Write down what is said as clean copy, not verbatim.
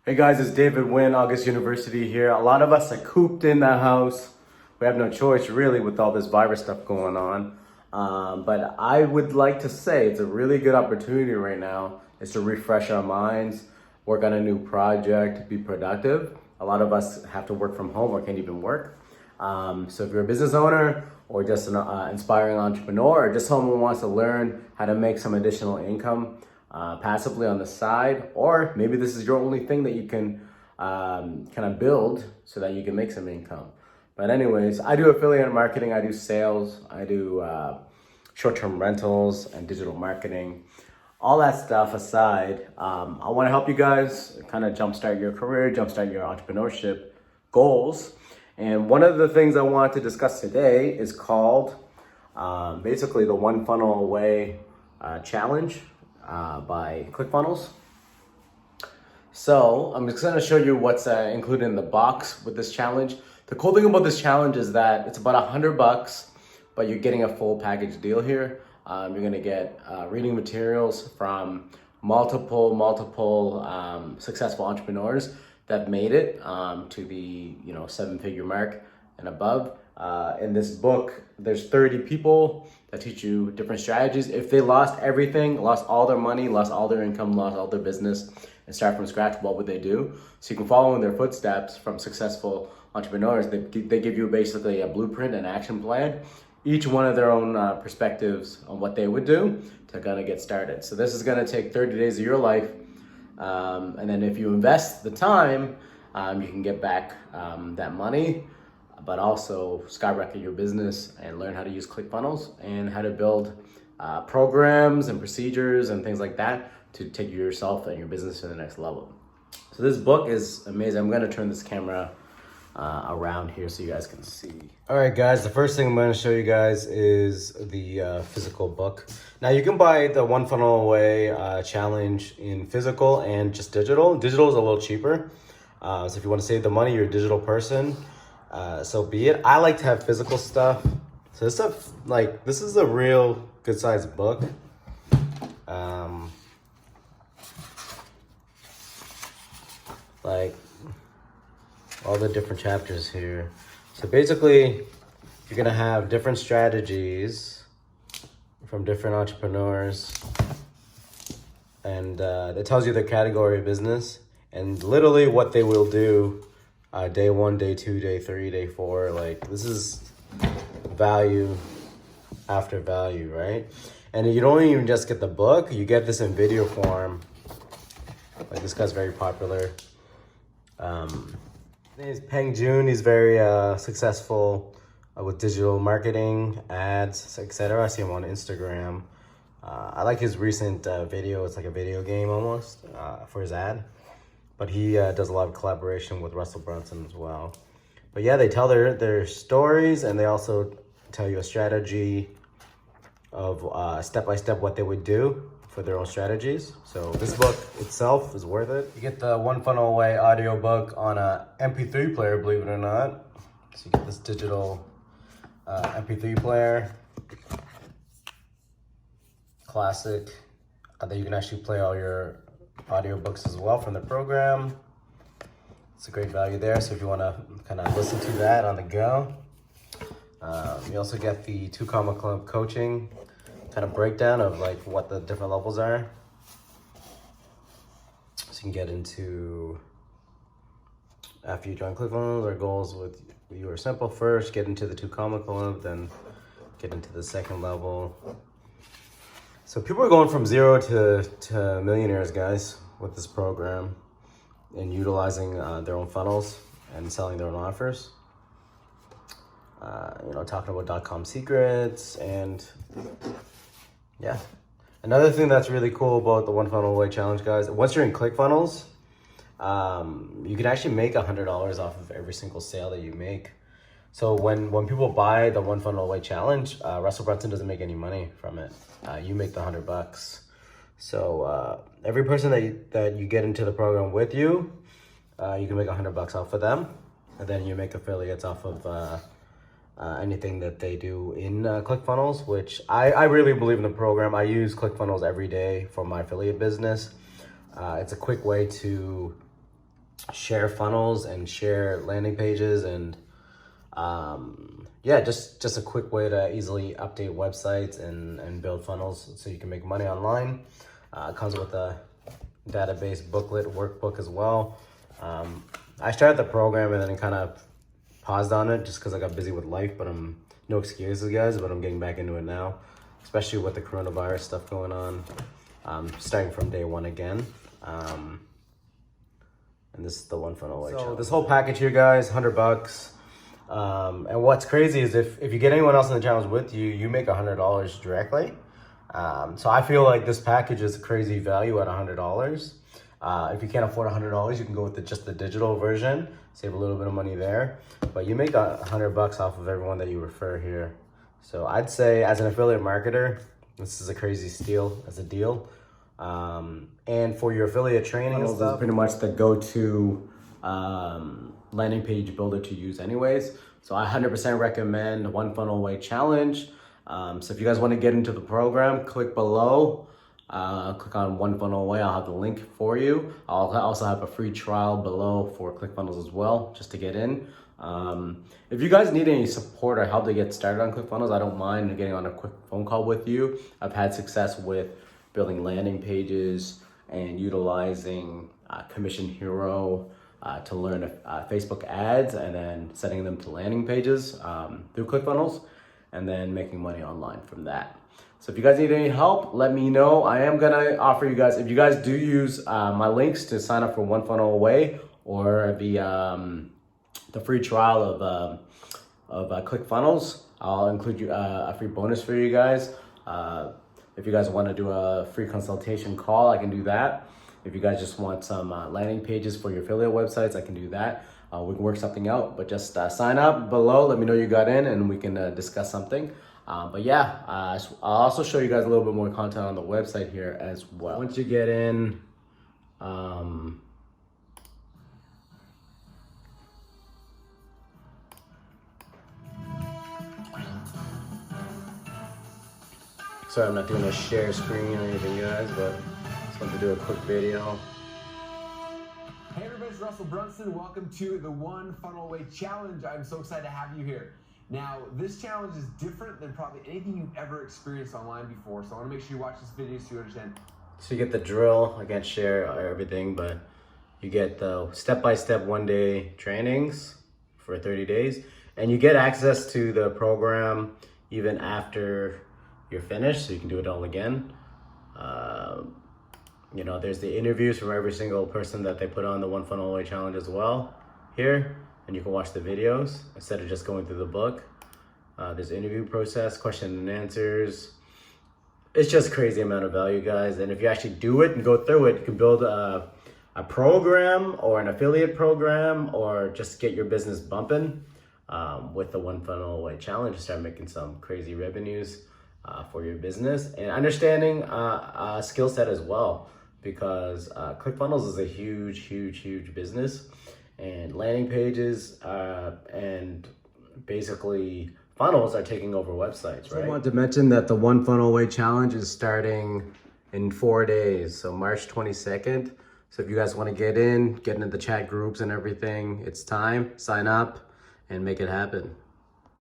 Hey guys, it's David Nguyen, August University here. A lot of us are cooped in the house. We have no choice really with all this virus stuff going on. But I would like to say it's a really good opportunity right now is to refresh our minds, work on a new project, be productive. A lot of us have to work from home or can't even work. So if you're a business owner or just an inspiring entrepreneur or just someone who wants to learn how to make some additional income, passively on the side, or maybe this is your only thing that you can kind of build so that you can make some income. But anyways, I do affiliate marketing, I do sales, I do short-term rentals and digital marketing. All that stuff aside, I want to help you guys kind of jumpstart your career, jumpstart your entrepreneurship goals. And one of the things I want to discuss today is called basically the One Funnel Away challenge by Clickfunnels. So I'm just gonna show you what's included in the box with this challenge. The cool thing about this challenge is that it's about $100, but you're getting a full package deal here. You're gonna get reading materials from multiple successful entrepreneurs that made it to the 7-figure mark and above. In this book, there's 30 people that teach you different strategies. If they lost everything, lost all their money, lost all their income, lost all their business, and start from scratch, what would they do? So you can follow in their footsteps from successful entrepreneurs. They give you basically a blueprint, an action plan, each one of their own perspectives on what they would do to kind of get started. So this is gonna take 30 days of your life. And then if you invest the time, you can get back that money, but also skyrocket your business and learn how to use ClickFunnels and how to build programs and procedures and things like that to take yourself and your business to the next level. So this book is amazing. I'm gonna turn this camera around here so you guys can see. All right, guys, the first thing I'm gonna show you guys is the physical book. Now you can buy the One Funnel Away challenge in physical and just digital. Digital is a little cheaper. So if you wanna save the money, you're a digital person, so be it. I like to have physical stuff. So this stuff, this is a real good sized book. All the different chapters here. So basically, you're gonna have different strategies from different entrepreneurs, and it tells you their category of business and literally what they will do day 1, day 2, day 3, day 4. This is value after value, right? And you don't even just get the book, you get this in video form. This guy's very popular. His name is Peng Joon. He's very successful with digital marketing, ads, etc. I see him on Instagram. I like his recent video. It's like a video game almost for his ad. But he does a lot of collaboration with Russell Brunson as well. But yeah, they tell their stories, and they also tell you a strategy of step-by-step what they would do for their own strategies. So this book itself is worth it. You get the One Funnel Away audiobook on a MP3 player, believe it or not. So you get this digital MP3 player, classic, that you can actually play all your audiobooks as well from the program. It's a great value there. So if you want to kind of listen to that on the go. You also get the 2 Comma Club coaching kind of breakdown of what the different levels are. So you can get into, after you join ClickFunnels, our goals with you are simple. First, get into the 2 Comma Club, then get into the second level. So people are going from zero to millionaires, guys, with this program and utilizing their own funnels and selling their own offers. Talking about .com secrets, and yeah. Another thing that's really cool about the One Funnel Away challenge, guys, once you're in ClickFunnels, you can actually make $100 off of every single sale that you make. So when people buy the One Funnel Away challenge, Russell Brunson doesn't make any money from it. You make the $100. So every person that you get into the program with you, you can make $100 off of them, and then you make affiliates off of anything that they do in ClickFunnels, which I really believe in the program. I use ClickFunnels every day for my affiliate business. It's a quick way to share funnels and share landing pages, and yeah, just a quick way to easily update websites and build funnels so you can make money online. It comes with a database booklet workbook as well. I started the program and then kind of paused on it just because I got busy with life, but no excuses, guys, but I'm getting back into it now, especially with the coronavirus stuff going on. Starting from day one again. And this is the one funnel away challenge. This whole package here, guys, $100. And what's crazy is if you get anyone else in the challenge with you, you make $100 directly. So I feel like this package is a crazy value at $100. If you can't afford $100, you can go with just the digital version, save a little bit of money there. But you make $100 off of everyone that you refer here. So I'd say as an affiliate marketer, this is a crazy steal as a deal. And for your affiliate training and stuff, is pretty much the go-to landing page builder to use anyways. So I 100% recommend One Funnel Away Challenge. So if you guys want to get into the program, click below, click on One Funnel Away. I'll have the link for you. I'll also have a free trial below for Clickfunnels as well, just to get in. If you guys need any support or help to get started on Clickfunnels, I don't mind getting on a quick phone call with you. I've had success with building landing pages and utilizing Commission Hero to learn Facebook ads and then setting them to landing pages through Clickfunnels and then making money online from that. So if you guys need any help, let me know. I am gonna offer you guys, if you guys do use my links to sign up for One Funnel Away or the free trial of Clickfunnels, I'll include you a free bonus for you guys. If you guys want to do a free consultation call, I can do that. If you guys just want some landing pages for your affiliate websites, I can do that. We can work something out, but just sign up below. Let me know you got in and we can discuss something. But yeah, I'll also show you guys a little bit more content on the website here as well. Once you get in, sorry, I'm not doing a share screen or anything, guys, but just wanted to do a quick video. Hey everybody, it's Russell Brunson. Welcome to the One Funnel Away Challenge. I'm so excited to have you here. Now, this challenge is different than probably anything you've ever experienced online before, so I want to make sure you watch this video so you understand. So you get the drill. I can't share everything, but you get the step-by-step one-day trainings for 30 days, and you get access to the program even after you're finished, so you can do it all again. You know, there's the interviews from every single person that they put on the One Funnel Away Challenge as well here, and you can watch the videos instead of just going through the book. There's interview process, question and answers. It's just crazy amount of value, guys. And if you actually do it and go through it, you can build a program or an affiliate program or just get your business bumping with the One Funnel Away Challenge. Start making some crazy revenues for your business and understanding a skill set as well, because Clickfunnels is a huge business, and landing pages and basically funnels are taking over websites, right? I want to mention that the One Funnel Away Challenge is starting in 4 days, so March 22nd. So if you guys want to get into the chat groups and everything, it's time. Sign up and make it happen.